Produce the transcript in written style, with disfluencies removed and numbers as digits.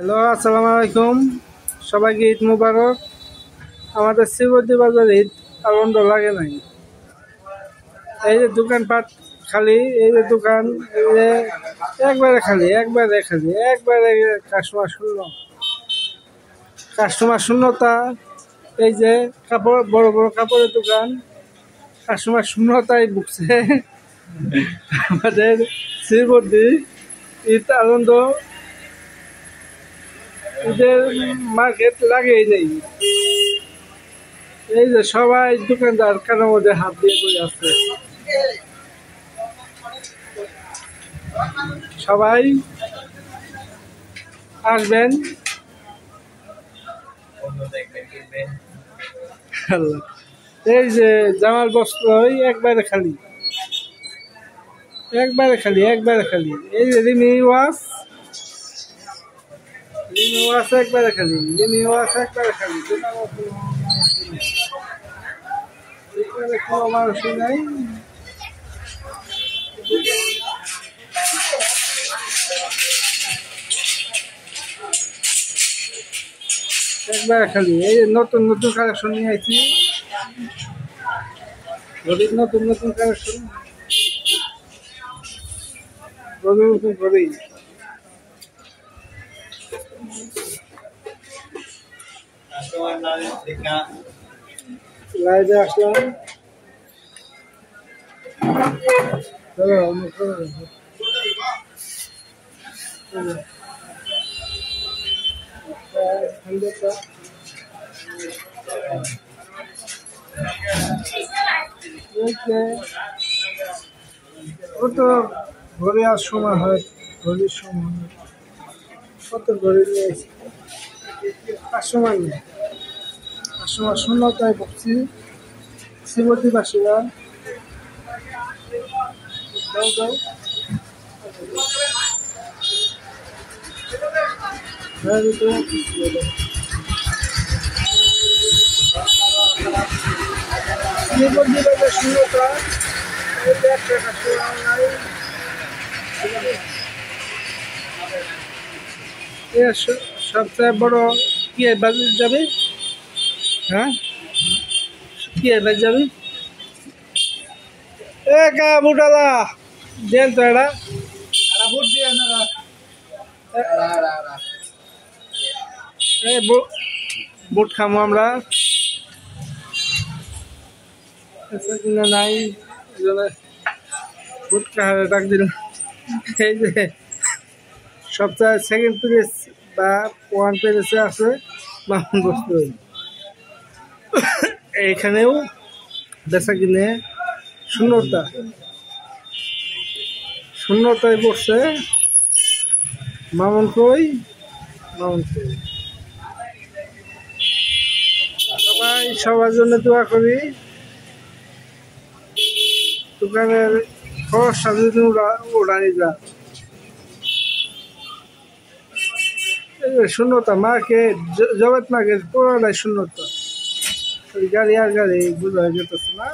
Hello, আসসালামু আলাইকুম। সবাইকে ঈদ মুবারক। আমাদের শ্রীবর্দী বাজারে ঈদ আনন্দ লাগে নাই। এই যে দোকানপাট খালি, এই যে দোকান, এই যে একবারে খালি, একবারে কাস্টমার শূন্যতা। এই যে কাপড়, বড় বড় কাপড়ের দোকান, কাস্টমার শূন্যতায় ভুগছে। আমাদের শ্রীবর্দী ঈদ আনন্দ, ঈদের মার্কেট লাগেই নেই। এই যে সবাই দোকানদার কারোর মধ্যে হাত দিয়ে বসে আছে। সবাই আসবেন, এই যে জামাল বস্ত্র একবারে খালি, একবারে খালি। এই যে রিমি ওয়াশ একবারে খালি, কোনো মানুষই নাই। একবারে খালি। এই যে নতুন নতুন কালেকশন নিয়ে আইছি, নতুন কালেকশন, নতুন ঘড়ি। লাইভে আসলাম, কত ঘড়ি আর সময় হয়, ঘড়ির সময় কত ঘড়ি নিয়ে আসি, 500 মান নেই, 500 মান শূন্যতায় পড়ছি। শ্রীবর্তীবাসীরা দাও শ্রীবর্তীবাজার শূন্যতা। সবচেয়ে বড় কি বাজার যাবে? হ্যাঁ, কি বাজার যাবে? বুটালা দেন তো এটা বুট খামো আমরা, নাই বুট খাওয়ার ডাক দিল। এই যে সপ্তাহে সেকেন্ড পেজ বা 1 পেজে আছে মামুন বস্তু। এইখানেও বেচা কিনে শূন্যতায় পড়ছে। মামুন কই? সবাই সবার জন্য দোয়া করি। দোকানের খরচ সাজিয়ে উড়ানি যা শূন্যতা মার্কেট, জগৎ মার্কেট পুরোটাই শূন্যতা। গাড়ি আর গাড়ি বোঝা যেতেছে না।